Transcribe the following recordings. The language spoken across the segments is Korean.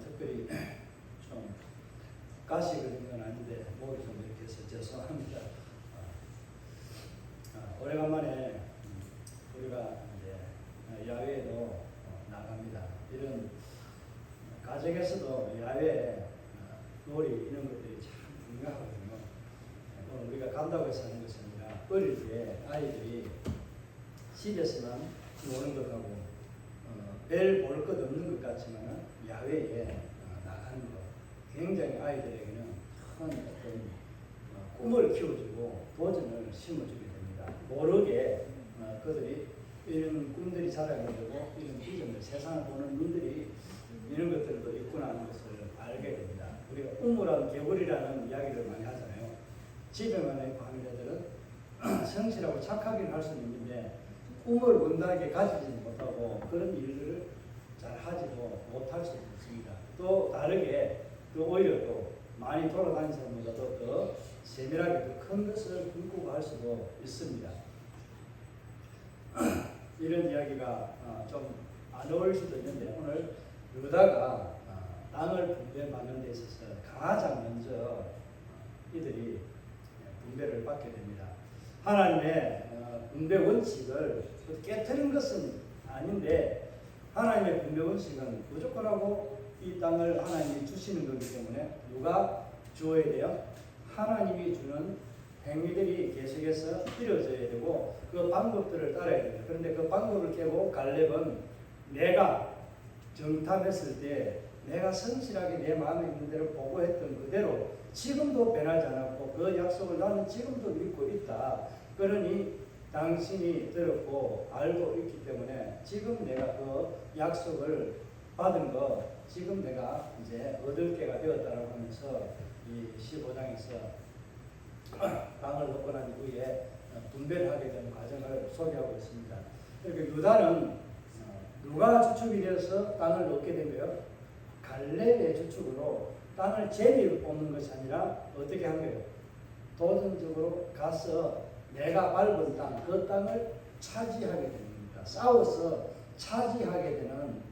특별히 좀 가시 그런 건 아닌데 목이 좀 이렇게 해서 죄송합니다. 오래간만에 우리가 이제 야외에도 나갑니다. 이런 가정에서도 야외 놀이 이런 것들이 참 중요하거든요. 오늘 우리가 간다고 해서 하는 것이 아니라 어릴 때 아이들이 집에서만 노는 것하고 별 볼 것 없는 것 같지만 야외에 나가는 것 굉장히 아이들에게는 큰 어떤 꿈을 키워주고 도전을 심어주게 됩니다. 모르게 그들이 이런 꿈들이 자라게 되고 이런 비전을 세상을 보는 눈들이 이런 것들도 있구나 하는 것을 알게 됩니다. 우리가 우물한 개구리라는 이야기를 많이 하잖아요. 집에만 있고 하는 애들은 성실하고 착하긴 할 수는 있는데 꿈을 원하게 가지지 못하고 그런 일들을 잘 하지도 못할 수 있습니다. 또 다르게 또 오히려 또 많이 돌아다니는 사람보다 더 세밀하게 더 큰 것을 꿈꾸고 할 수도 있습니다. 이런 이야기가 좀 안 어울릴 수도 있는데 오늘 유다가 땅을 분배받는 데 있어서 가장 먼저 이들이 분배를 받게 됩니다. 하나님의 분배 원칙을 깨트린 것은 아닌데 하나님의 분배 원칙은 무조건 하고 이 땅을 하나님이 주시는 거기 때문에 누가 주어야 돼요? 하나님이 주는 행위들이 계속해서 이루어져야 되고 그 방법들을 따라야 됩니다. 그런데 그 방법을 깨고 갈렙은 내가 정탐했을 때 내가 성실하게 내 마음에 있는 대로 보고했던 그대로 지금도 변하지 않았고 그 약속을 나는 지금도 믿고 있다. 그러니 당신이 들었고 알고 있기 때문에 지금 내가 그 약속을 받은 거 지금 내가 이제 얻을 때가 되었다라고 하면서 이 15장에서 땅을 놓고 난 이후에 분배를 하게 되는 과정을 소개하고 있습니다. 그러니까 유다는 누가 주축이 되어서 땅을 얻게 된 거예요? 갈렙의 주축으로 땅을 제비로 뽑는 것이 아니라 어떻게 한 거예요? 도전적으로 가서 내가 밟은 땅, 그 땅을 차지하게 됩니다. 싸워서 차지하게 되는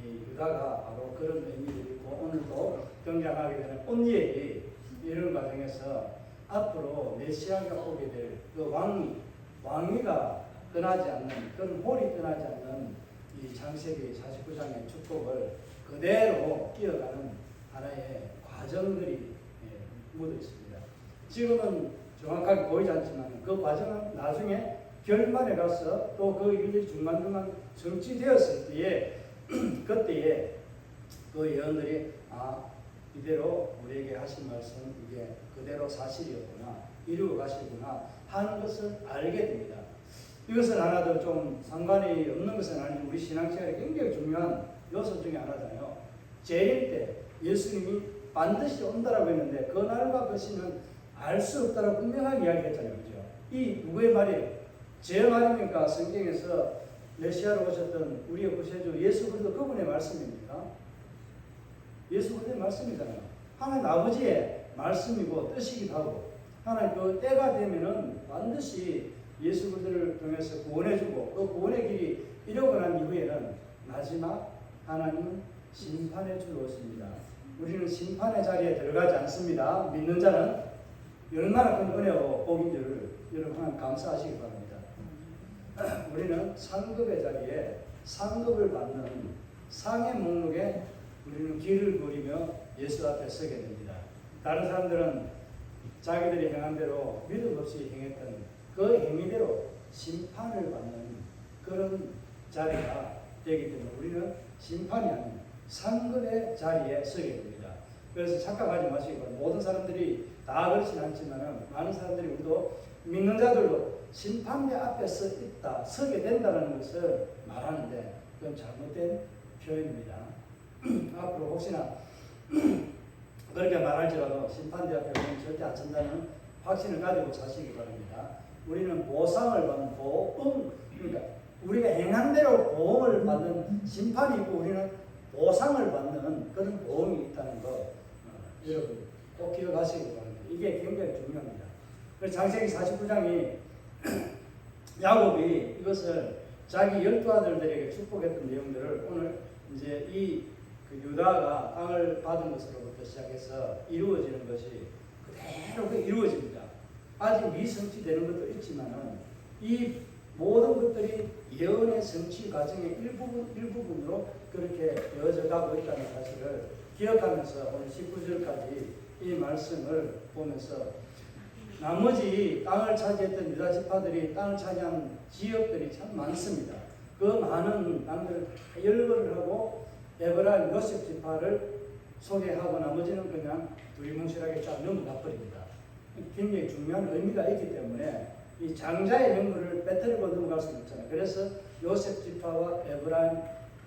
이 유다가 바로 그런 의미를 있고 오늘도 등장하게 되는 온니엘이 이런 과정에서 앞으로 메시아가 오게 될 그 왕위가 떠나지 않는 그런 홀이 떠나지 않는 이 창세기 49장의 축복을 그대로 이어가는 하나의 과정들이 묻어 있습니다. 지금은 정확하게 보이지 않지만 그 과정은 나중에 결말에 가서 또 그 일들이 중간중간 성취되었을 때에 그때에 그 예언들이 이대로 우리에게 하신 말씀 이게 그대로 사실이었구나 이루어 가시구나 하는 것을 알게 됩니다. 이것은 하나도 좀 상관이 없는 것은 아니고 우리 신앙생활에 굉장히 중요한 요소 중에 하나잖아요. 재림 때 예수님이 반드시 온다라고 했는데 그 날과 그 시는 알 수 없다라고 분명하게 이야기했잖아요. 그죠? 이 누구의 말이에요? 제 말입니까? 성경에서 메시아로 오셨던 우리의 구세주 예수 그리스도 그분의 말씀입니까? 예수 그리스도의 말씀이잖아요. 하나님 아버지의 말씀이고 뜻이기도 하고 하나님 그 때가 되면은 반드시 예수 그리스도를 통해서 구원해주고 그 구원의 길이 이루어고 난 이후에는 마지막 하나님은 심판의 주로 오십니다. 우리는 심판의 자리에 들어가지 않습니다. 믿는 자는 얼마나 큰 은혜와 복인 줄을 여러분 하나님 감사하시기 바랍니다. 우리는 상급의 자리에 상급을 받는 상의 목록에 우리는 길을 그리며 예수 앞에 서게 됩니다. 다른 사람들은 자기들이 행한 대로 믿음 없이 행했던 그 행위대로 심판을 받는 그런 자리가 되기 때문에 우리는 심판이 아닌 상급의 자리에 서게 됩니다. 그래서 착각하지 마시기 바랍니다. 모든 사람들이 다 그렇진 않지만 많은 사람들이 우리도 믿는 자들도 심판대 앞에 서게 된다는 것을 말하는데 그건 잘못된 표현입니다. 앞으로 혹시나 그렇게 말할지라도 심판대 앞에 우리는 절대 안 선다는 확신을 가지고 사시기 바랍니다. 우리는 보상을 받는 보험, 그러니까 우리가 행한 대로 보험을 받는 심판이 있고 우리는 보상을 받는 그런 보험이 있다는 거 여러분 꼭 기억하시기 바랍니다. 이게 굉장히 중요합니다. 그래서 창세기 49장이 야곱이 이것을 자기 12 아들들에게 축복했던 내용들을 오늘 이제 이 그 유다가 땅을 받은 것으로부터 시작해서 이루어지는 것이 그대로 이루어집니다. 아직 미성취되는 것도 있지만은 이 모든 것들이 예언의 성취 과정의 일부분으로 그렇게 되어져 가고 있다는 사실을 기억하면서 오늘 19절까지 이 말씀을 보면서 나머지 땅을 차지했던 유다 지파들이 땅을 차지한 지역들이 참 많습니다. 그 많은 땅들을 다 열거를 하고 에브라임 요셉 지파를 소개하고 나머지는 그냥 두리뭉실하게 쫙 넘어가 버립니다. 굉장히 중요한 의미가 있기 때문에 이 장자의 명분을 빼뜨리고 넘어갈 수는 없잖아요. 그래서 요셉 지파와 에브라임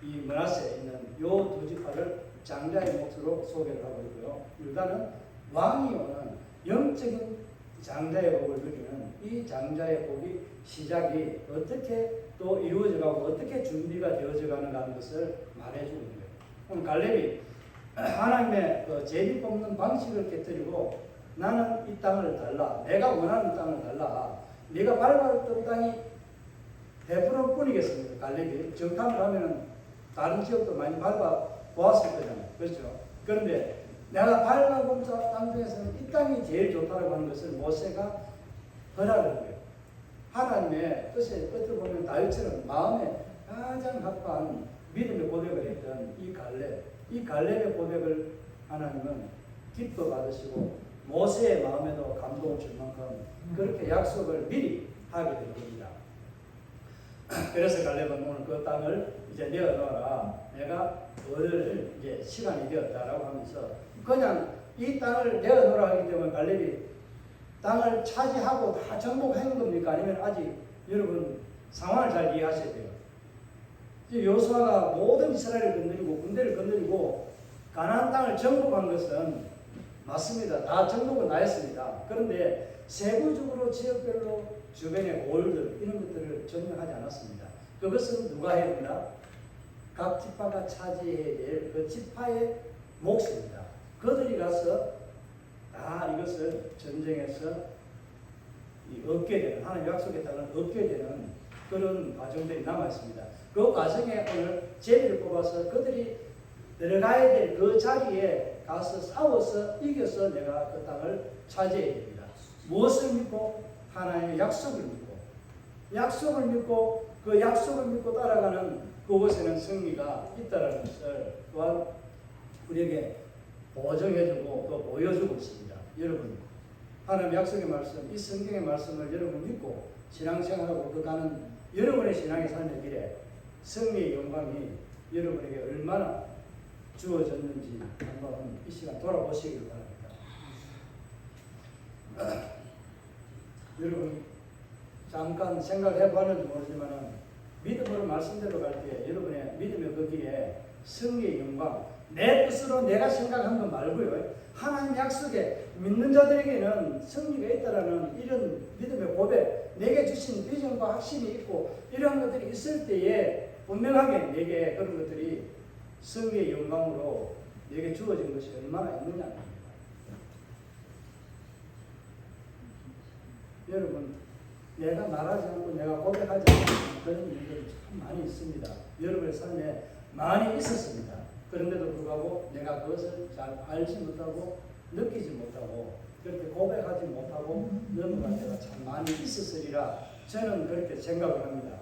이 므낫세에 있는 요 두 지파를 장자의 몫으로 소개를 하고 있고요. 유다는 왕이 오는 영적인 장자의 복을 누리는 이 장자의 복이 시작이 어떻게 또 이루어져가고 어떻게 준비가 되어져가는가 하는 것을 말해주고 있는 거예요. 오늘 갈렙이 하나님의 그 제비 뽑는 방식을 깨뜨리고 나는 이 땅을 달라. 내가 원하는 땅을 달라. 네가 밟았던 땅이 100% 뿐이겠습니까? 갈렙이 정탐을 하면은 다른 지역도 많이 밟아 보았을 거잖아요. 그렇죠? 그런데 내가 밟아본 땅 중에서는 이 땅이 제일 좋다고 하는 것을 모세가 허락을 해요. 하나님의 뜻을 보면 다윗처럼 마음에 가장 합한 믿음의 고백을 했던 이 갈렙의 고백을 하나님은 기뻐 받으시고 모세의 마음에도 감동을 줄 만큼 그렇게 약속을 미리 하게 된 겁니다. 그래서 갈렙은 오늘 그 땅을 이제 내어놓아라. 내가 얻을 이제 시간이 되었다라고 하면서 그냥 이 땅을 내어놓으라 하기 때문에 갈렙이 땅을 차지하고 다 정복한 겁니까? 아니면 아직 여러분 상황을 잘 이해하셔야 돼요. 여호수아가 모든 이스라엘을 건드리고 군대를 건드리고 가나안 땅을 정복한 것은 맞습니다. 다 정복은 나였습니다. 그런데 세부적으로 지역별로 주변의 골들 이런 것들을 점령하지 않았습니다. 그것은 누가 해야 된다? 각 지파가 차지해야 될 그 지파의 몫입니다. 그들이 가서 다 이것을 전쟁에서 얻게 되는 하나님 약속의 땅을 얻게 되는 그런 과정들이 남아 있습니다. 그 과정에 오늘 제비를 뽑아서 그들이 들어가야 될 그 자리에 가서 싸워서 이겨서 내가 그 땅을 차지해야 됩니다. 무엇을 믿고? 하나님의 약속을 믿고, 약속을 믿고 그 약속을 믿고 따라가는 그곳에는 승리가 있다는 것을 또한 우리에게 보증해주고 또 보여주고 있습니다. 여러분, 하나님의 약속의 말씀, 이 성경의 말씀을 여러분 믿고 신앙생활하고 그 가는 여러분의 신앙의 삶의 길에 승리의 영광이 여러분에게 얼마나 주어졌는지 한번 이 시간 돌아보시길 바랍니다. 여러분 잠깐 생각해봤는지 모르지만 믿음으로 말씀대로 갈 때 여러분의 믿음의 그 길에 승리의 영광, 내 뜻으로 내가 생각한 것 말고요, 하나님 약속에 믿는 자들에게는 승리가 있다라는 이런 믿음의 고백, 내게 주신 비전과 확신이 있고 이러한 것들이 있을 때에 분명하게 내게 그런 것들이 승리의 영광으로 내게 주어진 것이 얼마나 있느냐는 겁니다. 여러분, 내가 말하지 않고 내가 고백하지 않고 그런 일들이 참 많이 있습니다. 여러분의 삶에 많이 있었습니다. 그런데도 불구하고 내가 그것을 잘 알지 못하고 느끼지 못하고 그렇게 고백하지 못하고 넘어갈 때가 참 많이 있었으리라 저는 그렇게 생각을 합니다.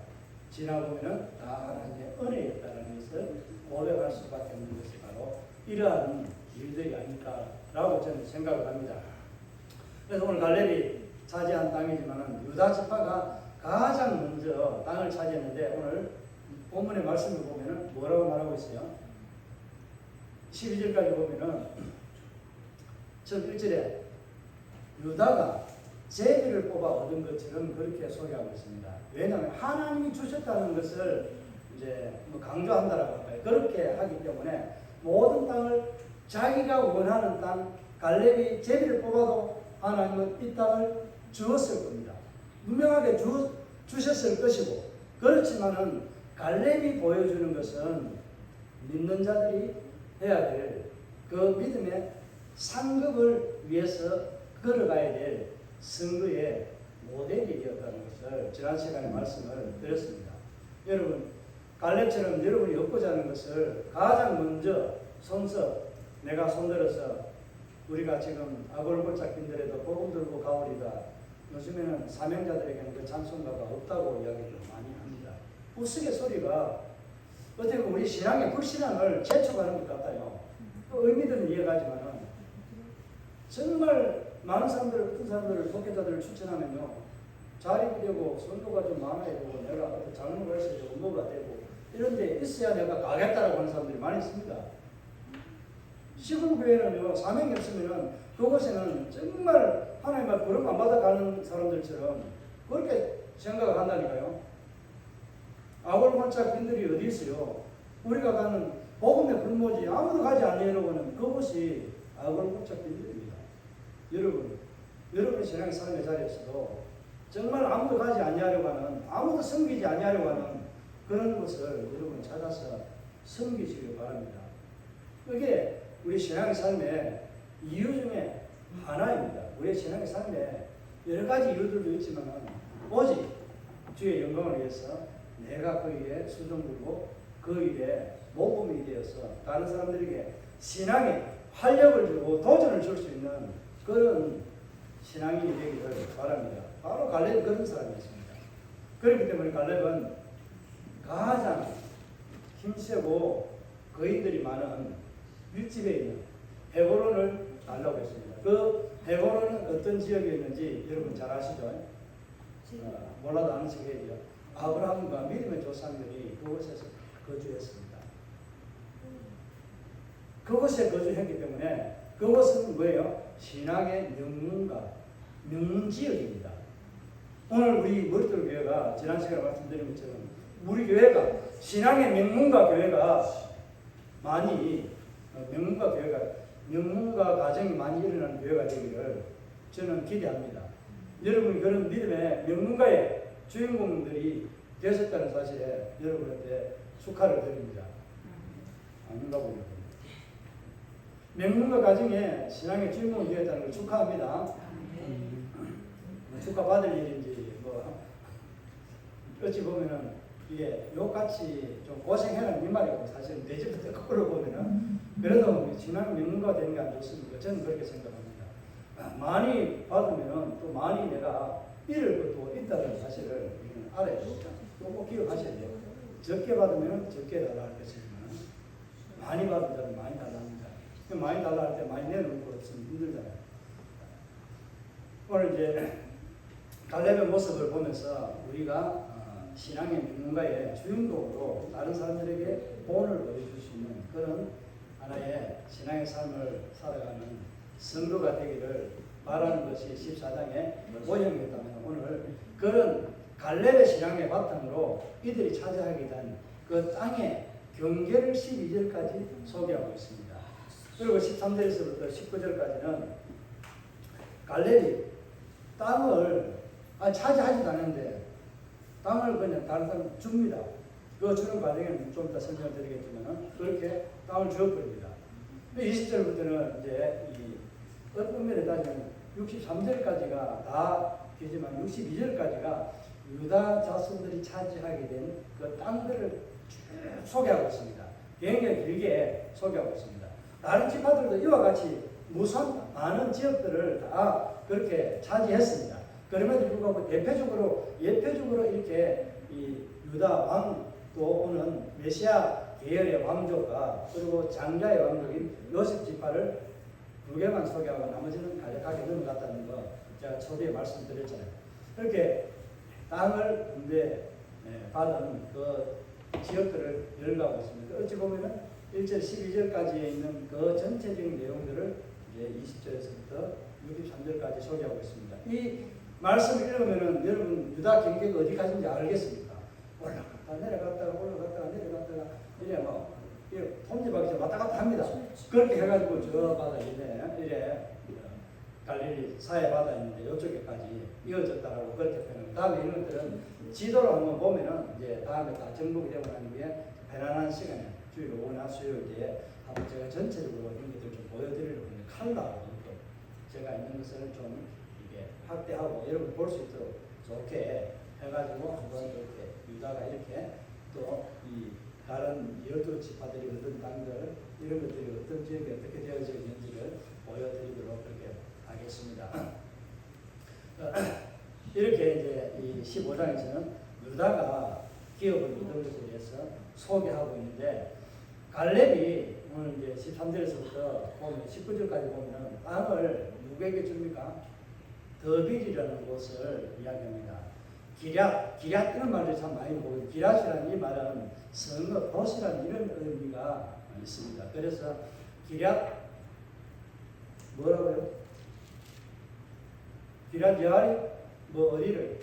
지나보면은 다 하나님의 은혜였다는 것을 고백할 수밖에 없는 것이 바로 이러한 일들이 아닐까라고 저는 생각을 합니다. 그래서 오늘 갈렙이 차지한 땅이지만 유다 지파가 가장 먼저 땅을 차지했는데 오늘 본문의 말씀을 보면 뭐라고 말하고 있어요? 12절까지 보면은 첫 1절에 유다가 제비를 뽑아 얻은 것처럼 그렇게 소개하고 있습니다. 왜냐하면 하나님이 주셨다는 것을 이제 강조한다라고 할까요? 그렇게 하기 때문에 모든 땅을 자기가 원하는 땅, 갈렙이 제비를 뽑아도 하나님은 이 땅을 주었을 겁니다. 분명하게 주셨을 것이고, 그렇지만은 갈렙이 보여주는 것은 믿는 자들이 해야 될 그 믿음의 상급을 위해서 걸어가야 될 선거의 모델이 되었다는 것을 지난 시간에 말씀을 드렸습니다. 여러분, 갈렙처럼 여러분이 얻고자 하는 것을 가장 먼저 내가 손들어서 우리가 지금 아골골짝 빈들에도 복음 들고 가오리다. 요즘에는 사명자들에게는 그 찬송가가 없다고 이야기를 많이 합니다. 우스갯소리가 어떻게 보면 우리 신앙의 불신앙을 재촉하는 것 같아요. 의미들은 이해가지만은 정말 많은 사람들, 어떤 사람들을 독회자들을 추천하면요, 자립이 되고 선도가 좀 많아야 되고 내가 어떤 장로가 있어야 되고 뭐가 되고 이런데 있어야 내가 가겠다라고 하는 사람들이 많이 있습니다. 시골 교회는요, 사명이 없으면은 그곳에는 정말 하나님의 부름 안 받아가는 사람들처럼 그렇게 생각을 한다니까요. 아골골짝 빈들이 어디 있어요? 우리가 가는 복음의 불모지 아무도 가지 않으려고 하는 그곳이 아골골짝 빈들입니다. 여러분의 신앙의 삶의 자리에서도 정말 아무도 가지 아니하려고 하는, 아무도 섬기지 아니하려고 하는 그런 것을 여러분 찾아서 섬기시길 바랍니다. 이게 우리 신앙의 삶의 이유 중에 하나입니다. 우리의 신앙의 삶에 여러 가지 이유들도 있지만 오직 주의 영광을 위해서 내가 그 일에 수종들고 그 일에 모범이 되어서 다른 사람들에게 신앙에 활력을 주고 도전을 줄 수 있는 그런 신앙이 되기를 바랍니다. 바로 갈렙은 그런 사람이었습니다. 그렇기 때문에 갈렙은 가장 힘세고 거인들이 많은 윗집에 있는 헤브론을 달라고 했습니다. 그 헤브론은 어떤 지역에 있는지 여러분 잘 아시죠? 몰라도 아는 척해야죠. 아브라함과 믿음의 조상들이 그곳에서 거주했습니다. 그곳에 거주했기 때문에 그곳은 뭐예요? 신앙의 명문지역입니다. 오늘 우리 머릿돌 교회가 지난 시간에 말씀드린 것처럼 우리 교회가 신앙의 명문가 교회가 많이 명문가 가정이 많이 일어나는 교회가 되기를 저는 기대합니다. 여러분이 그런 믿음의 명문가의 주인공들이 되셨다는 사실에 여러분한테 축하를 드립니다. 아닌가 봅니다. 명문가 가정에 신앙의 주인공이 되었다는 걸 축하합니다. 축하받을 일인지 어찌 보면은 이게 욕같이 좀 고생해라는 이 말이고 사실은 내 집부터 거꾸로 보면은 그래도 신앙 명문가가 되는 게 안 좋습니까? 저는 그렇게 생각합니다. 많이 받으면은 또 많이 내가 잃을 것도 있다는 사실을 알아야 됩니다. 꼭 기억하셔야 돼요. 적게 받으면 적게 달라 할 것이지만 많이 받으면 많이 달랍니다. 많이 달라 할 때 많이 내놓을 것 없으면 힘들잖아요. 오늘 이제 갈렙의 모습을 보면서 우리가 신앙의 명문가의 주인공으로 다른 사람들에게 본을 보여줄 수 있는 그런 하나의 신앙의 삶을 살아가는 성도가 되기를 바라는 것이 14장의 모형이었다면 오늘 그런 갈렙의 신앙의 바탕으로 이들이 차지하게 된 그 땅의 경계를 12절까지 소개하고 있습니다. 그리고 13절에서부터 19절까지는 갈렙이 땅을 차지하지도 않는데 땅을 그냥 다른 사람 줍니다. 그 주는 과정에는 좀 이따 설명을 드리겠지만 그렇게 땅을 주어버립니다. 20절부터는 이제 어떤 면에 따지면 63절까지가 다 되지만 62절까지가 유다 자손들이 차지하게 된 그 땅들을 쭉 소개하고 있습니다. 굉장히 길게 소개하고 있습니다. 다른 지파들도 이와 같이 무수한 많은 지역들을 다 그렇게 차지했습니다. 그럼에도 불구하고 예표적으로 이렇게 이 유다 왕 또 오는 메시아 계열의 왕조가 그리고 장자의 왕족인 요셉 지파를 두 개만 소개하고 나머지는 간략하게 넘어갔다는 거 제가 초기에 말씀드렸잖아요. 그렇게 땅을 받은 그 지역들을 열거하고 있습니다. 어찌 보면은 1절 12절까지에 있는 그 전체적인 내용들을 이제 20절에서부터 63절까지 소개하고 있습니다. 이 말씀을 읽으면은 여러분 유다 경계가 어디까지인지 알겠습니까? 올라갔다 내려갔다가 이래 폼집하기 왔다 갔다 합니다. 그렇게 해가지고 저 바다 이래 갈릴리 사해 바다 있는데 이쪽에까지 이어졌다라고 그렇게 표현합니다. 다음에 이런 것들은 지도로 한번 보면은 이제 다음에 다 정복이 되고 난 후에 편안한 시간에 주일 오후나 수요일에 한번 제가 전체적으로 이런 것들 좀 보여드리려고 하는데 칼라로 제가 있는 것을 좀 이게 확대하고 여러분 볼 수 있도록 좋게 해가지고 한번 이렇게 유다가 이렇게 또 이 다른 12지파들이 얻은 땅들 이런 것들이 어떤 지역에 어떻게 되어져 있는지를 보여드리도록 그렇게 하겠습니다. 이렇게 이제 이 15장에서는 유다가 기업을 이룬 것에 대해서 소개하고 있는데, 갈렙이 오늘 이제 13절에서부터 보면 19절까지 보면 땅을 누구에게 줍니까? 더빌이라는 곳을 이야기합니다. 기럇이라는 말을 참 많이 보고, 기럇이라는 이 말은 성읍, 도시라는 이런 의미가 있습니다. 그래서 기럇 뭐라고요? 기럇 여아리 뭐 어디를?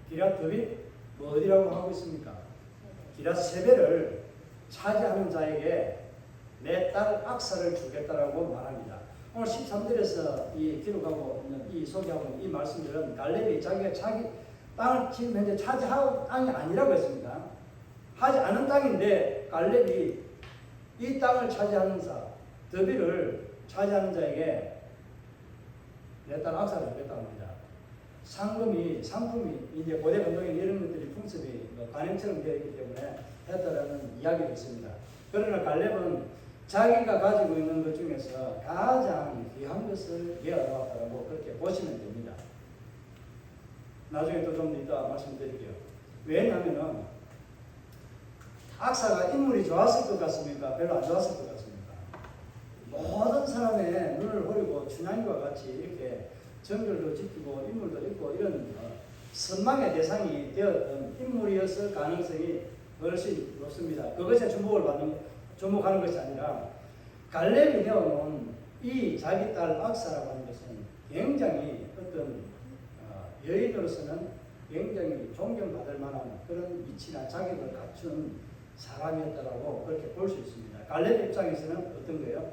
기럇 더빌 뭐 어디라고 하고 있습니까? 기럇 세벨을 차지하는 자에게 내 딸 악사를 주겠다라고 말합니다. 오늘 13절에서 이 기록하고 있는 이 소개하고 있는 이 말씀들은 갈렙이 자기가 자기 땅을 지금 현재 차지할 땅이 아니라고 했습니다. 하지 않은 땅인데 갈렙이 이 땅을 차지하는 자, 더빌을 차지하는 자에게 내 딸 악사를 주겠다고 합니다. 상품이 이제 고대 건동에 이런 것들이 풍습이 관행처럼 되어 있기 때문에 했다라는 이야기가 있습니다. 그러나 갈렙은 자기가 가지고 있는 것 중에서 가장 귀한 것을 내어놓았다고 그렇게 보시면 됩니다. 나중에 또 좀 이따 말씀드릴게요. 왜냐하면 악사가 인물이 좋았을 것 같습니까? 별로 안 좋았을 것 같습니까? 모든 사람의 눈을 버리고 춘향이와 같이 이렇게 정결도 지키고 인물도 있고 이런 선망의 대상이 되었던 인물이었을 가능성이 훨씬 높습니다. 그것에 주목하는 것이 아니라 갈렙이 내어놓은 이 자기 딸 악사라고 하는 것은 굉장히 어떤 여인으로서는 굉장히 존경받을 만한 그런 위치나 자격을 갖춘 사람이었다라고 그렇게 볼 수 있습니다. 갈렙 입장에서는 어떤 거예요?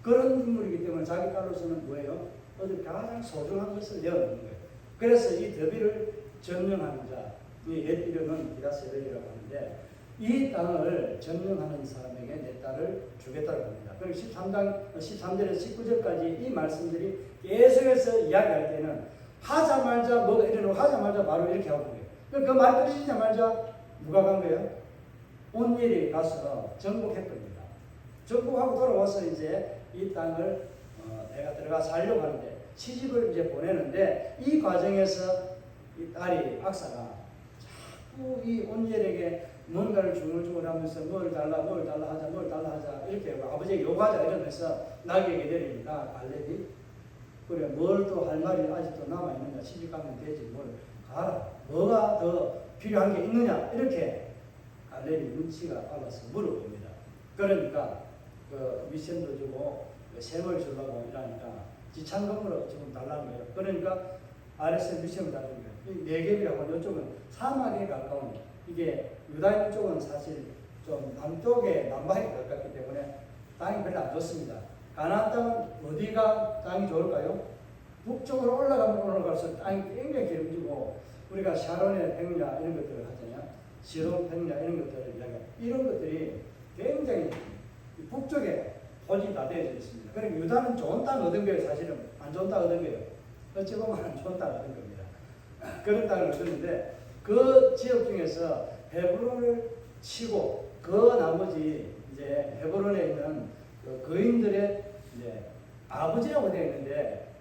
그런 인물이기 때문에 자기 딸로서는 뭐예요? 어디 가장 소중한 것을 내어놓는 거예요. 그래서 이 더비를 점령하는 자, 이 옛 이름은 기럇세벨이라고 하는데, 이 땅을 점령하는 사람에게 내 딸을 주겠다고 합니다. 그리고 13절에서 19절까지 이 말씀들이 계속해서 이야기할 때는 하자마자 뭐가 이러고 하자마자 바로 이렇게 하고 거예요. 그 말 끊이자마자 누가 간 거예요? 온일이 가서 정복했던 겁니다. 정복하고 돌아와서 이제 이 땅을 내가 들어가 살려고 하는데 시집을 이제 보내는데, 이 과정에서 이 딸이 악사가 자꾸 이 온일에게 뭔가를 중얼중얼 하면서 뭘 달라 하자 이렇게 아버지에게 요구하자 이러면서 나귀에게 내리니까 갈렙이 그래 뭘 또 할 말이 아직도 남아있느냐, 시집 가면 되지 뭘 가라, 뭐가 더 필요한 게 있느냐, 이렇게 갈렙이 눈치가 빨라서 물어봅니다. 그러니까 그 미션도 주고 셈을 주려고 이러니까 지창금으로 좀 달라는 거예요. 그러니까 아래서 미션을 다 준 거예요. 네겝이라고 하면 이쪽은 사막에 가까운, 이게 유다인 쪽은 사실 좀 남쪽에 남방에 가깝기 때문에 땅이 별로 안 좋습니다. 가나안 땅은 어디가 땅이 좋을까요? 북쪽으로 올라가면 올라갈수록 땅이 굉장히 기름지고, 우리가 샤론의 백야 이런 것들을 하잖아요. 시론 백야 이런 것들을 이야기해요. 이런 것들이 굉장히 북쪽에 토지 다 되어져 있습니다. 그러니까 유다는 좋은 땅 얻은 거예요. 사실은 안 좋은 땅 얻은 거예요. 어찌 보면 안 좋은 땅 얻은 겁니다. 그런 땅을 얻었는데 그 지역 중에서 헤브론을 치고 그 나머지 이제 헤브론에 있는 그 거인들의 이제 아버지라고 되어 있는데,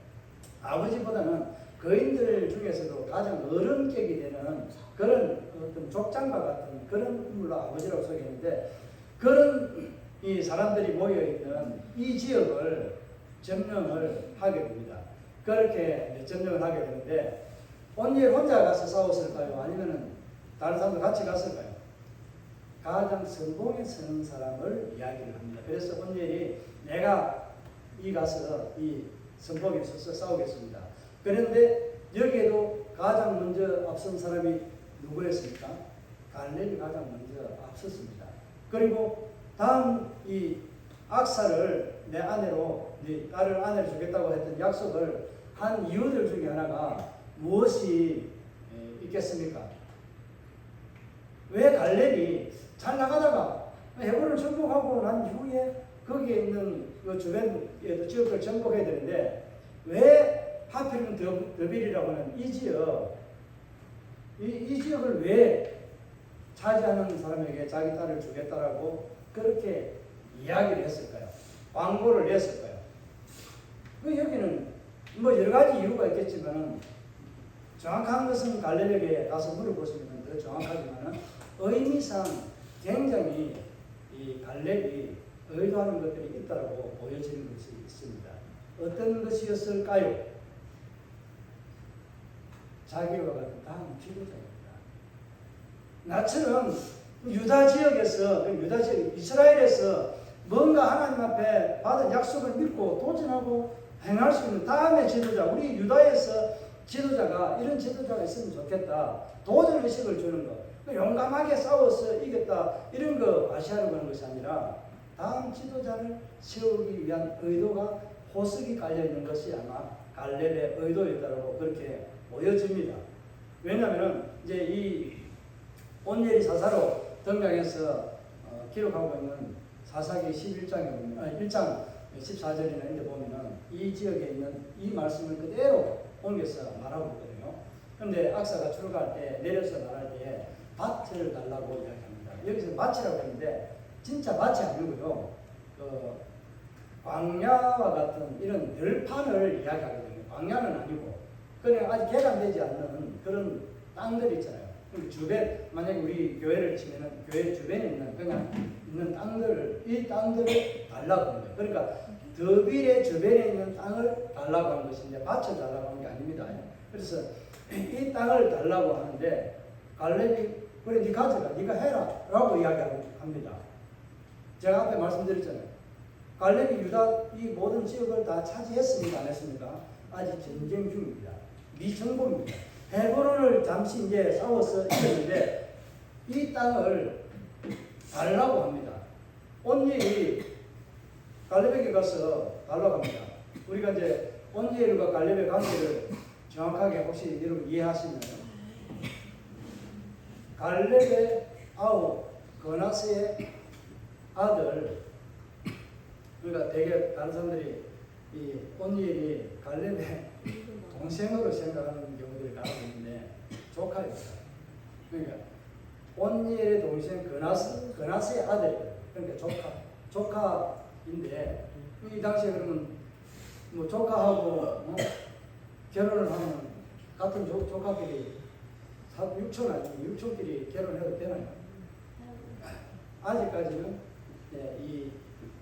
아버지보다는 거인들 중에서도 가장 어른격이 되는 그런 어떤 족장과 같은 그런 인물로 아버지라고 소개했는데, 그런 이 사람들이 모여 있는 이 지역을 점령을 하게 됩니다. 그렇게 점령을 하게 되는데, 온니엘 혼자 가서 싸웠을까요? 아니면은 다른 사람도 같이 갔을까요? 가장 선봉에 서는 사람을 이야기를 합니다. 그래서 온니엘이 내가 이 가서 이 선봉에 서서 싸우겠습니다. 그런데 여기에도 가장 먼저 앞선 사람이 누구였습니까? 갈렙이 가장 먼저 앞섰습니다. 그리고 다음 이 악사를 내 아내로, 네 딸을 아내로 주겠다고 했던 약속을 한 이유들 중에 하나가 무엇이 있겠습니까? 왜 갈렙이 잘 나가다가 헤브론을 정복하고 난 이후에 거기에 있는 그 주변 지역을 정복해야 되는데, 왜 하필이면 더빌이라고 하는 이 지역, 이 지역을 왜 차지하는 사람에게 자기 딸을 주겠다라고 그렇게 이야기를 했을까요? 광고를 냈을까요? 그 여기는 뭐 여러 가지 이유가 있겠지만 정확한 것은 갈렙에게 가서 물어보시면 더 정확하지만 의미상 굉장히 이 갈렙이 의도하는 것들이 있다고 보여지는 것이 있습니다. 어떤 것이었을까요? 자기와 같은 다음 지도자입니다. 나처럼 유다 지역에서 이스라엘에서 뭔가 하나님 앞에 받은 약속을 믿고 도전하고 행할 수 있는 다음의 지도자, 우리 유다에서 지도자가 이런 지도자가 있으면 좋겠다. 도전 의식을 주는 것, 용감하게 싸워서 이겼다 이런 거 과시하려고 하는 것이 아니라 다음 지도자를 세우기 위한 의도가 호석이 깔려 있는 것이 아마 갈렙의 의도였다고 그렇게 보여집니다. 왜냐하면 이제 이 온니엘이 사사로 등장해서 기록하고 있는 사사기 11장에 보면 1장 14절이나 이런 데 보면은 이 지역에 있는 이 말씀을 그대로 옮겨서 말하고 있거든요. 그런데 악사가 출가할 때 내려서 말할 때 밭을 달라고 이야기합니다. 여기서 밭이라고 했는데 진짜 밭이 아니고요. 광야와 같은 이런 들판을 이야기하거든요. 광야는 아니고 그냥 아직 개간되지 않는 그런 땅들 있잖아요. 주변, 만약에 우리 교회를 치면은 교회 주변에 있는 그냥 있는 땅들을, 이 땅들을 달라고 하는 거예요. 그러니까 더빌의 주변에 있는 땅을 달라고 하는 것인데 밭을 달라고 하는 게 아닙니다. 그래서 이 땅을 달라고 하는데 갈렙이 그래 네 가져가, 네가 해라 라고 이야기합니다. 제가 앞에 말씀드렸잖아요. 갈렙이 유다 이 모든 지역을 다 차지했습니까? 안 했습니까? 아직 전쟁 중입니다. 미정부입니다. 헤브론을 잠시 이제 싸워서 이겼는데 이 땅을 달라고 합니다. 온니엘이 갈렙에게 가서 달라고 합니다. 우리가 이제 온니엘과 갈렙의 관계를 정확하게 혹시 여러분 이해하시면 갈렙의 아우 거나스의 아들, 그러니까 되게 다른 사람들이 이 온니엘이 갈렙의 동생으로 생각하는 경우들이 가끔 있는데 조카입니다. 그러니까 온니엘의 동생 거나스의 아들이에요. 그러니까 조카인데 이 당시에 그러면 뭐 조카하고 결혼을 하면 같은 조카끼리 6촌 아니면 6촌끼리 결혼해도 되나요? 아직까지는 이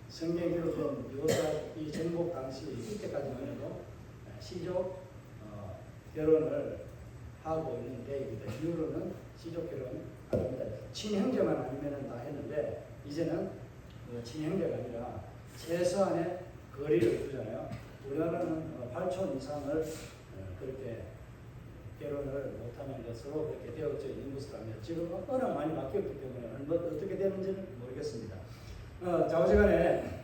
성경에 기록된 요사 이 정복 당시 이때까지만 해도 시족 결혼을 하고 있는 데입니다. 이후로는 시족 결혼 안 합니다. 친형제만 아니면 다 했는데 이제는 친형제가 아니라 최소한의 거리를 두잖아요. 우리나라는 8촌 이상을 그렇게 결혼을 못하는 것으로 그렇게 되어져 있는 것으로 합니다. 지금 워낙 많이 바뀌었기 때문에 어떻게 되는지는 모르겠습니다. 좌우지간에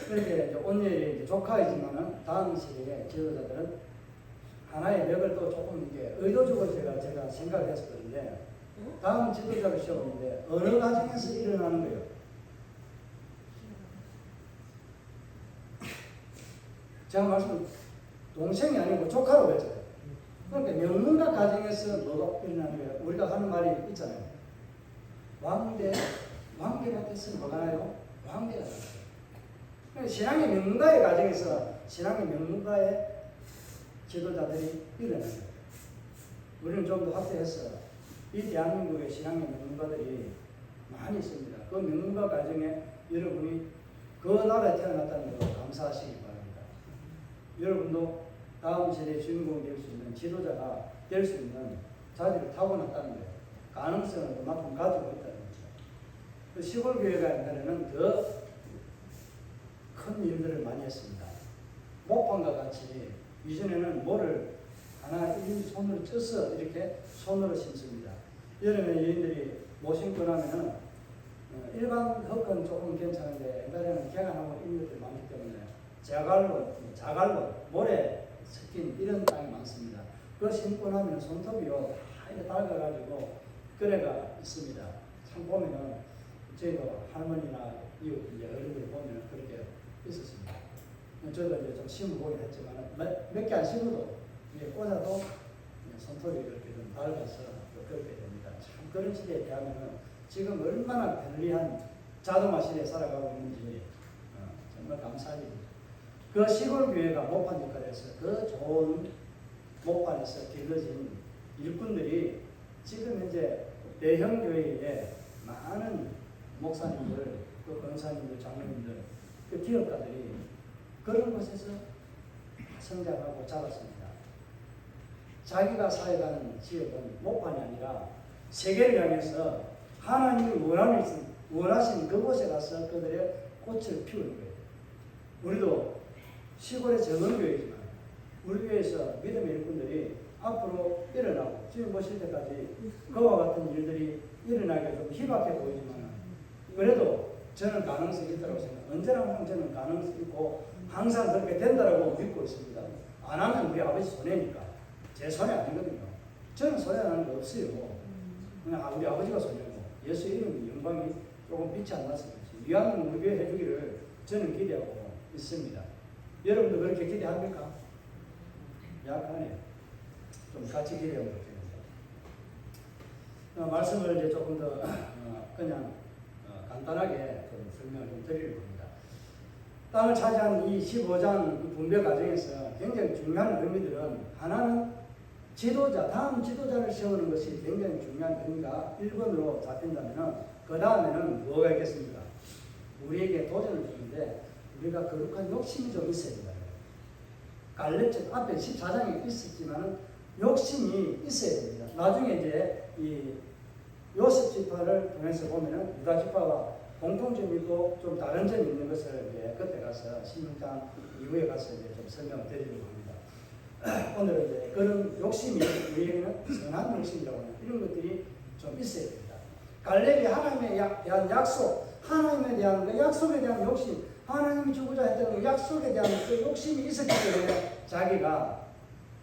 이렇게 온니엘이 조카이지만은 다음 시대의 지도자들은 하나의 벽을 또 조금 이게 의도적으로 제가 생각했을 건데 다음 지도자를 시험하는데 어느 가정에서 일어나는 거예요? 제가 말씀 동생이 아니고 조카로 했잖아요. 그러니까 명문가 가정에서 뭐가 일어나는 거예요? 우리가 하는 말이 있잖아요. 왕대가 됐으면 뭐가 나요? 왕대가 나요. 신앙의 명문가의 가정에서 신앙의 명문가의 지도자들이 일어나요. 우리는 좀 더 확대해서 이 대한민국의 신앙의 명문가들이 많이 있습니다. 그 명문가 가정에 여러분이 그 나라에 태어났다는 걸 감사하시기 바랍니다. 여러분도 다음 세대의 주인공이 될 수 있는 지도자가 될 수 있는 자질을 타고났다는 거예요. 가능성을 그만큼 가지고 있다는 거죠. 그 시골 교회가 옛날에는 더 큰 일들을 많이 했습니다. 목판과 같이 이전에는 뭐를 하나 이 손으로 쪄서 이렇게 손으로 심습니다. 여름에 여인들이 못 신고 나면은 일반 흙은 조금 괜찮은데 옛날에는 개간하고 이런 것들이 많기 때문에 자갈로 모래 섞인 이런 땅이 많습니다. 그걸 신고 나면 손톱이요 다 이렇게 닳아가지고 그래가 있습니다. 참 보면은 저희도 할머니나 이웃 이제 어른들 보면 그렇게 있었습니다. 저도 이제 좀 심어보긴 했지만 몇 개 안 심어도 꽂아도 손톱이 이렇게 좀 닳아서 그렇게 됩니다. 참 그런 시대에 비하면은 지금 얼마나 편리한 자동화 시대에 살아가고 있는지 정말 감사합니다. 그 시골 교회가 목판 역할을 해서 그 좋은 목판에서 길러진 일꾼들이 지금 현재 대형 교회에 많은 목사님들, 그 권사님들, 장로님들, 그 기업가들이 그런 곳에서 성장하고 자랐습니다. 자기가 사역하는 지역은 목판이 아니라 세계를 향해서 하나님이 원하시는 그곳에 가서 그들의 꽃을 피우는 거예요. 우리도 시골의 적은 교회지만 우리 교회에서 믿음의 일꾼들이 앞으로 일어나고 지금 보실 때까지 그와 같은 일들이 일어나게 좀 희박해 보이지만 그래도 저는 가능성이 있다고 생각합니다. 언제나 저는 가능성이 있고 항상 그렇게 된다고 믿고 있습니다. 안 하면 우리 아버지 손해니까 제 손해 아니거든요. 저는 손해라는 게 없어요. 그냥 우리 아버지가 손해고 예수 이름이 영광이 조금 빛이 안 나서 그렇지. 위안은 우리 교회 해주기를 저는 기대하고 있습니다. 여러분도 그렇게 기대합니까? 약하네요. 좀 같이 기대하면 좋겠는데. 말씀을 이제 조금 더 그냥 간단하게 좀 설명을 좀 드리려고 합니다. 땅을 차지한 이 15장 분배 과정에서 굉장히 중요한 의미들은 하나는 지도자, 다음 지도자를 세우는 것이 굉장히 중요한 의미가 1번으로 잡힌다면 그 다음에는 뭐가 있겠습니까? 우리에게 도전을 주는데 우리가 거룩한 욕심이 좀 있어야 된다. 갈렙처럼 앞에 14장에 있었지만 욕심이 있어야 됩니다. 나중에 이제 이 요셉 지파를 통해서 보면은 유다 지파와 공통점이 있고 좀 다른 점이 있는 것을 이제 그때 가서 16장 이후에 가서 이제 좀 설명을 드리려고 합니다. 오늘은 이제 그런 욕심이 우리에게는 선한 욕심이라고 하는 이런 것들이 좀 있어야 됩니다. 갈렙이 하나님에 대한 약속, 하나님에 대한 그 약속에 대한 욕심, 하나님이 주고자 했던 그 약속에 대한 그 욕심이 있었기 때문에 자기가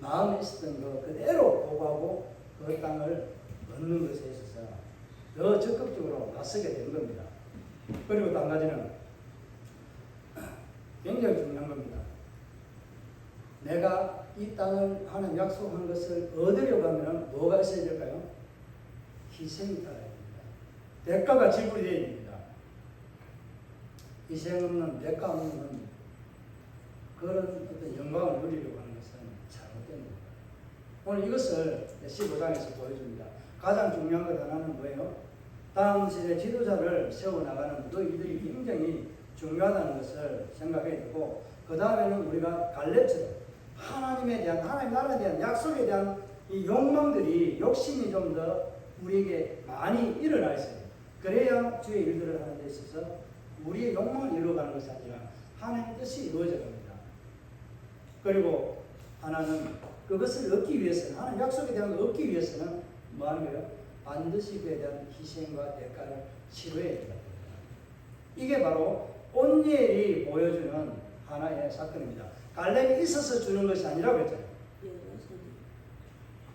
마음에 있었던 거 그대로 보고하고 그 땅을 얻는 것에 있어서 더 적극적으로 나서게 된 겁니다. 그리고 또 한 가지는 굉장히 중요한 겁니다. 내가 이 땅을 하나님 약속한 것을 얻으려고 하면 뭐가 있어야 될까요? 희생이 따라야 됩니다. 대가가 지불이 되어야 됩니다. 희생 없는 대가 없는 그런 어떤 영광을 누리려고 하는 것은 잘못된 겁니다. 오늘 이것을 15장에서 보여줍니다. 가장 중요한 것 하나는 뭐예요? 다음 시대 지도자를 세워나가는 너희들이 굉장히 중요하다는 것을 생각해야 되고 그 다음에는 우리가 갈렙처럼 하나님에 대한 하나님 나라에 대한 약속에 대한 이 욕망들이 욕심이 좀 더 우리에게 많이 일어나 있어요. 그래야 주의 일들을 하는 데 있어서 우리의 욕망을 이루어가는 것이 아니라 하나님의 뜻이 이루어져 갑니다. 그리고 하나는 그것을 얻기 위해서는 하나님 약속에 대한 걸 얻기 위해서는 뭐 하는 거예요? 반드시 그에 대한 희생과 대가를 치러야 된다. 이게 바로 온니엘이 보여주는 하나의 사건입니다. 갈렙이 있어서 주는 것이 아니라고 했잖아요.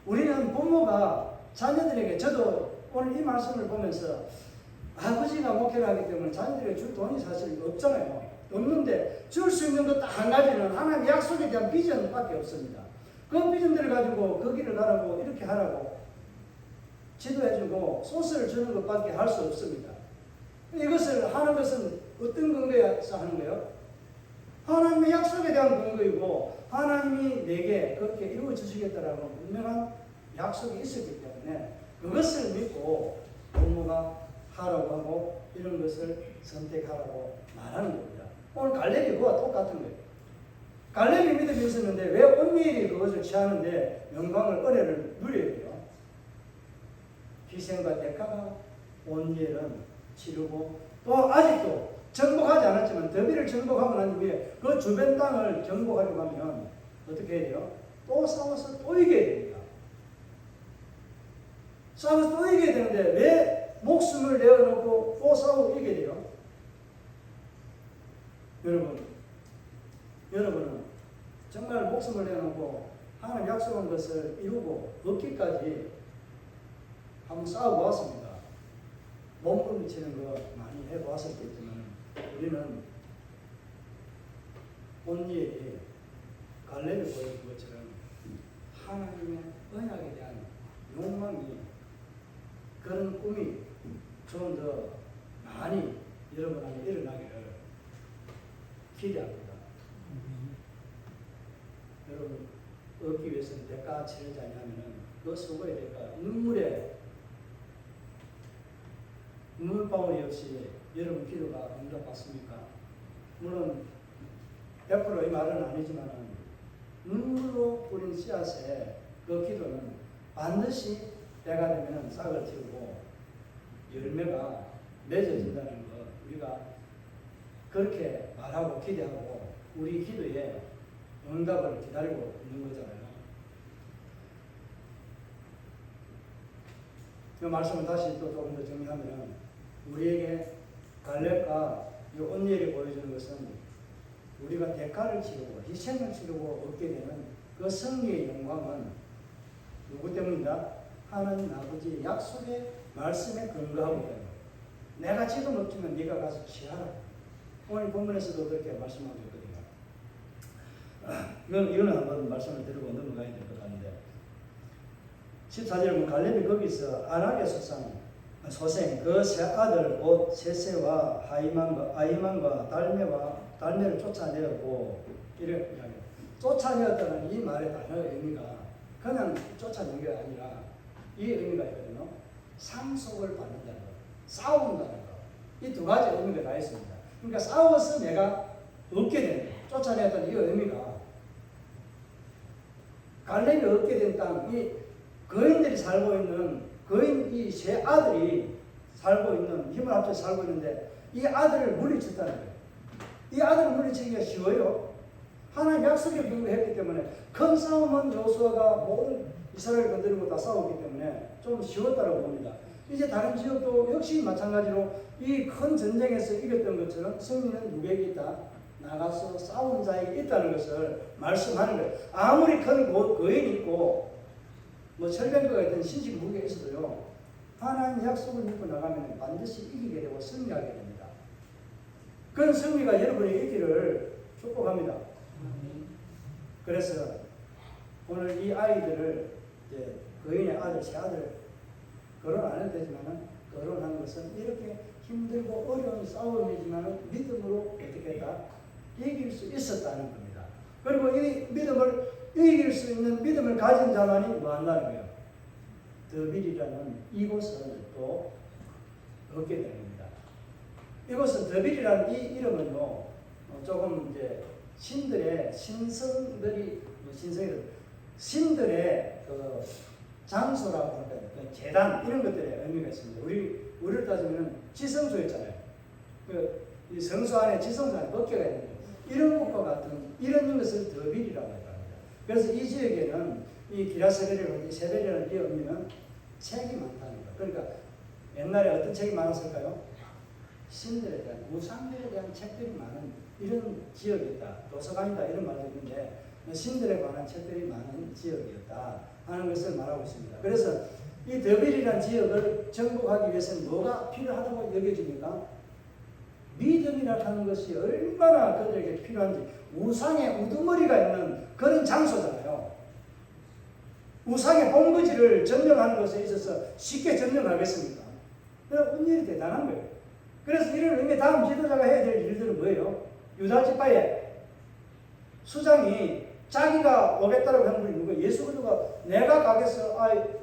우리는 부모가 자녀들에게 저도 오늘 이 말씀을 보면서 아버지가 목회를 하기 때문에 자녀들에게 줄 돈이 사실 없잖아요. 없는데 줄 수 있는 것 딱 한 가지는 하나님 약속에 대한 비전밖에 없습니다. 그 비전들을 가지고 거기를 가라고 이렇게 하라고 지도해주고 소스를 주는 것밖에 할 수 없습니다. 이것을 하는 것은 어떤 근거에서 하는 거예요? 하나님의 약속에 대한 근거이고 하나님이 내게 그렇게 이루어 주시겠다라고 분명한 약속이 있었기 때문에 그것을 믿고 부모가 하라고 하고 이런 것을 선택하라고 말하는 겁니다. 오늘 갈렙이 그와 똑같은 거예요. 갈렙이 믿음이 있었는데 왜 온니엘이 그것을 취하는데 영광을 은혜를 누려야 돼요? 희생과 대가가 온니엘은 치르고 또 아직도 정복하지 않았지만 더비를 정복하고 난 후에 그 주변 땅을 정복하려고 하면 어떻게 해야 돼요? 또 싸워서 또 이겨야 됩니다. 싸워서 또 이겨야 되는데 왜 목숨을 내어놓고 또 싸우고 이겨야 돼요? 여러분은 정말 목숨을 내놓고 하나님 약속한 것을 이루고 얻기까지 한번 싸우고 왔습니다. 몸부림치는 거 많이 해보았었겠지만 우리는 온니엘이 갈렙이 보여준 것처럼 하나님의 언약에 대한 욕망이 그런 꿈이 좀 더 많이 여러분 안에 일어나기를 기대합니다. 여러분 얻기 위해서는 대가 치르지 않냐면은 그 수고의 대가 눈물방울이 없이 여러분 기도가 응답받습니까? 물론 100%의 말은 아니지만 눈물로 뿌린 씨앗의 그 기도는 반드시 때가 되면 싹을 틔우고 열매가 맺어진다는 것, 우리가 그렇게 말하고 기대하고 우리 기도에 응답을 기다리고 있는 거잖아요. 이 말씀을 다시 또 조금 더 정리하면 우리에게 갈렙과 이 온니엘이 보여주는 것은 우리가 대가를 치르고 희생을 치르고 얻게 되는 그 승리의 영광은 누구 때문이다? 하나님 아버지의 약속의 말씀에 근거하고 있다. 내가 지금 없지만 네가 가서 취하라. 오늘 본문에서도 그렇게 말씀하고 있거든요. 이거는 한번 말씀을 드리고 넘어가야 될 것 같은데 14절에 보면 갈렙이 거기서 아낙의 소생 그 세 아들 곧 세세와 아히만과 달메를 쫓아내었고 이렇게 이야기해요. 쫓아내었다는 이 말의 단어의 의미가 그냥 쫓아낸 게 아니라 이 의미가 있거든요. 상속을 받는다는 것, 싸운다는 것. 이 두 가지 의미가 다 있습니다. 그러니까 싸워서 내가 얻게 되는, 쫓아내었다는 이 의미가 갈렙이 얻게 된 땅, 이 거인들이 살고 있는 거인 이 세 아들이 살고 있는, 힘을 합쳐 살고 있는데 이 아들을 물리쳤다는 거예요. 이 아들을 물리치기가 쉬워요. 하나님 약속에 불구했기 때문에 큰 싸움은 여호수아가 모든 이스라엘을 건드리고 다 싸웠기 때문에 좀 쉬웠다고 봅니다. 이제 다른 지역도 역시 마찬가지로 이 큰 전쟁에서 이겼던 것처럼 승리는 누구에게 있다? 나가서 싸운 자에게 있다는 것을 말씀하는 거예요. 아무리 큰 거인이 있고 뭐 철병거가 있든 신식 무기가 있어도요, 하나님 약속을 믿고 나가면 반드시 이기게 되고 승리하게 됩니다. 그런 승리가 여러분에게 있기를 축복합니다. 그래서 오늘 이 아이들을 이제 거인의 아들, 세 아들 결혼 안 해도 되지만 결혼한 것은 이렇게 힘들고 어려운 싸움이지만 믿음으로 어떻게 했다? 이길 수 있었다는 겁니다. 그리고 이 믿음을 이길 수 있는 믿음을 가진 자만이 뭐 한다는 거예요? 더빌이라는 이곳을 또 얻게 됩니다. 이곳은 더빌이라는 이 이름은요, 조금 이제 신들의 신들의 그 장소라고 할까요? 그 제단 이런 것들의 의미가 있습니다. 우리를 따지면 지성소였잖아요. 이 성소 안에 지성소 안에 법궤가 있는 거예요. 이런 것과 같은 이런 것을 더빌이라고 합니다. 그래서 이 지역에는 이 기라세벨이라는 세벨이라는 이 의미는 책이 많다는 거예요. 그러니까 옛날에 어떤 책이 많았을까요? 신들에 대한, 우상들에 대한 책들이 많은 이런 지역이었다. 도서관이다 이런 말도 있는데 신들에 관한 책들이 많은 지역이었다 하는 것을 말하고 있습니다. 그래서 이 더빌이라는 지역을 정복하기 위해서는 뭐가 필요하다고 여겨집니까? 믿음이라 하는 것이 얼마나 그들에게 필요한지. 우상의 우두머리가 있는 그런 장소잖아요. 우상의 본거지를 점령하는 것에 있어서 쉽게 점령하겠습니까? 그래서 운율이 대단한 거예요. 그래서 이런 의미 다음 지도자가 해야 될 일들은 뭐예요? 유다 지파의 수장이 자기가 오겠다라고 한 분이 누구예요? 예수 그리스도가 내가 가겠어.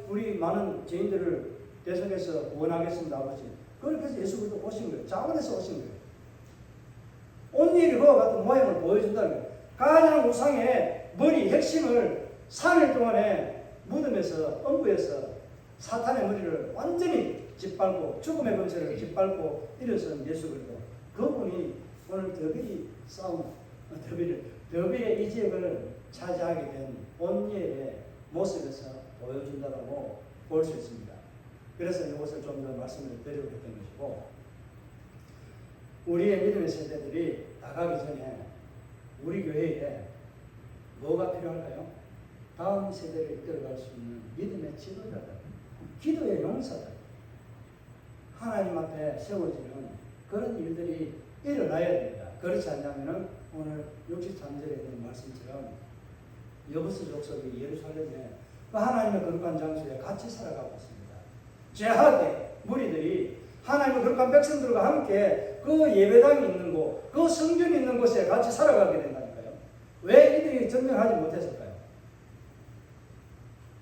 우리 많은 죄인들을 대속해서 구원하겠습니다, 아버지. 그렇게 해서 예수 그리스도 오신 거예요. 자원에서 오신 거예요. 온일이 그와 같은 모양을 보여준다는 거예요. 가장 우상의 머리 핵심을 3일 동안에 무덤에서 엄부에서 사탄의 머리를 완전히 짓밟고 죽음의 권세를 짓밟고 일어선 예수 그리스도. 그분이 오늘 더빌의 이 지역을 차지하게 된 온니엘의 모습에서 보여준다고 볼 수 있습니다. 그래서 이것을 좀 더 말씀을 드리고 했던 것이고, 우리의 믿음의 세대들이 나가기 전에 우리 교회에 뭐가 필요할까요? 다음 세대를 이끌어갈 수 있는 믿음의 지도자들, 기도의 용사들, 하나님 앞에 세워지는 그런 일들이 일어나야 됩니다. 그렇지 않냐면 오늘 63절에 있는 말씀처럼 여부스 족속이 예루살렘에 그 하나님의 거룩한 장소에 같이 살아가고 있습니다. 죄악의 무리들이 하나님의 거룩한 백성들과 함께 그 예배당이 있는 곳, 그 성전이 있는 곳에 같이 살아가게 된다니까요. 왜 이들이 전쟁하지 못했을까요?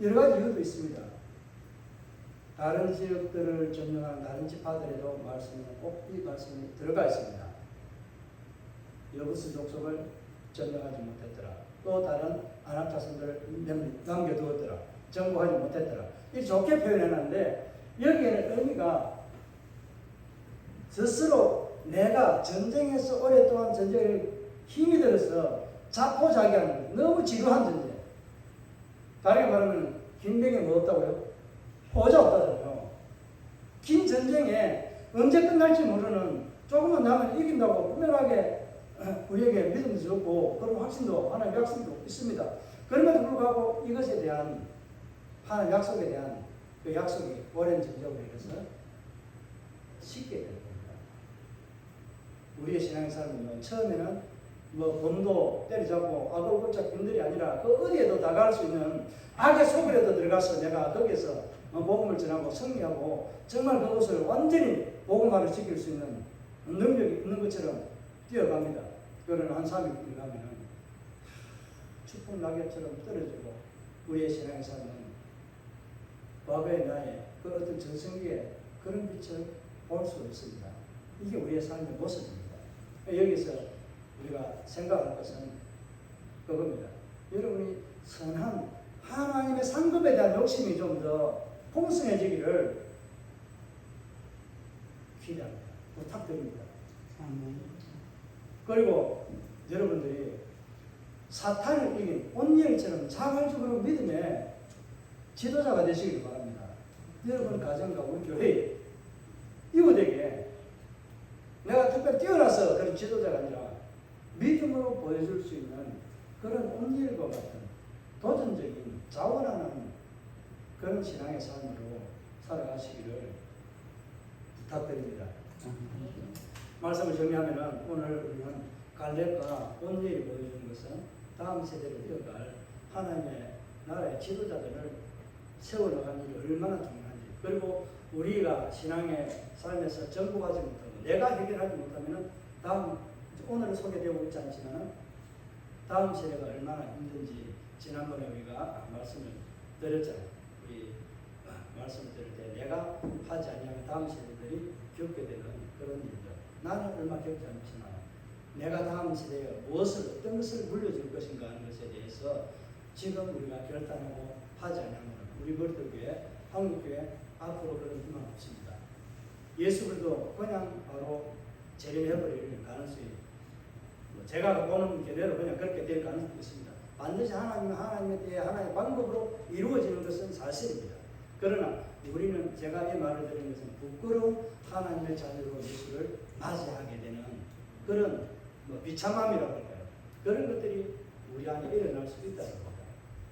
여러 가지 이유도 있습니다. 다른 지역들을 점령한 다른 지파들에도 말씀은 꼭 이 말씀이 들어가 있습니다. 여부스 족속을 점령하지 못했더라. 또 다른 아낙 자손들을 남겨두었더라. 정복하지 못했더라. 이 좋게 표현해놨는데 여기에는 의미가 스스로 내가 전쟁에서 오랫동안 전쟁에 힘이 들어서 자포자기하는 너무 지루한 전쟁. 다르게 말하면 김병에 뭐 없다고요? 호자 없다잖아요. 긴 전쟁에 언제 끝날지 모르는 조금만 나면 이긴다고 분명하게 우리에게 믿음도 주고 그런 확신도 하나님의 약속도 있습니다. 그럼에도 불구하고 이것에 대한 하나님의 약속에 대한 그 약속이 오랜 전쟁으로 인해서 쉽게 되는 겁니다. 우리의 신앙의 삶은요, 처음에는 뭐 범도 때리잡고 아골골짝 빈들이 아니라 그 어디에도 다가갈 수 있는 악의 속으로도 들어가서 내가 거기에서 복음을 전하고 승리하고 정말 그것을 완전히 복음화를 지킬 수 있는 능력이 있는 것처럼 뛰어갑니다. 그러나 한 3일 가면은 추풍 낙엽처럼 떨어지고 우리의 신앙의 삶은 과거의 나의 그 어떤 전성기에 그런 빛을 볼 수 없습니다. 이게 우리의 삶의 모습입니다. 여기서 우리가 생각할 것은 그겁니다. 여러분이 선한 하나님의 상급에 대한 욕심이 좀 더 풍성해지기를 기대합니다. 부탁드립니다. 그리고 여러분들이 사탄을 이긴 온니엘처럼 자발적으로 믿음의 지도자가 되시길 바랍니다. 여러분 가정과 우리 교회 이웃에게 내가 특별히 뛰어나서 그런 지도자가 아니라 믿음으로 보여줄 수 있는 그런 온니엘과 같은 도전적인 자원하는 그런 신앙의 삶으로 살아가시기를 부탁드립니다. 말씀을 정리하면 오늘 우리는 갈렙과 온니엘이 보여주는 것은 다음 세대를 이어갈 하나님의 나라의 지도자들을 세워나가는 일이 얼마나 중요한지, 그리고 우리가 신앙의 삶에서 정복하지 못하고 내가 해결하지 못하면 다음, 오늘 소개되고 있지 않지만 다음 세대가 얼마나 힘든지 지난번에 우리가 말씀을 드렸잖아요. 우리 말씀을 드릴 때 내가 하지 아니하면 다음 세대들이 겪게 되는 그런 일들, 나는 얼마 겪지 않지만 내가 다음 세대에 무엇을, 어떤 것을 물려줄 것인가 하는 것에 대해서 지금 우리가 결단하고 하지 않으면 우리 그리스도교회, 한국교회 앞으로 그런 희망 없습니다. 예수 그리스도 그냥 바로 재림해버릴 가능성이, 제가 보는 견해로 그냥 그렇게 될 가능성이 있습니다. 반드시 하나님의 때에 하나님의 방법으로 이루어지는 것은 사실입니다. 그러나 우리는 제가 이 말을 드리는 것은 부끄러운 하나님의 자녀로 예수를 맞이하게 되는 그런 비참함이라고 할까요? 그런 것들이 우리 안에 일어날 수 있다는 겁니다.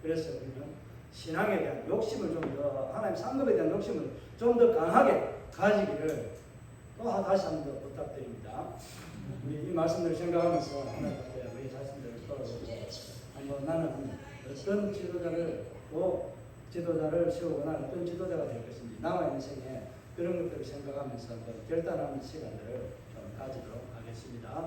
그래서 우리는 신앙에 대한 욕심을 좀 더, 하나님 상급에 대한 욕심을 좀 더 강하게 가지기를 또 다시 한 번 더 부탁드립니다. 우리 이 말씀들을 생각하면서 하나님 앞에 우리 자신들을 돌아보고 한번 나는 어떤 지도자를 세우거나 어떤 지도자가 될 것인지 남의 인생에 그런 것들을 생각하면서 한번 결단하는 시간들을 좀 가지도록 하겠습니다.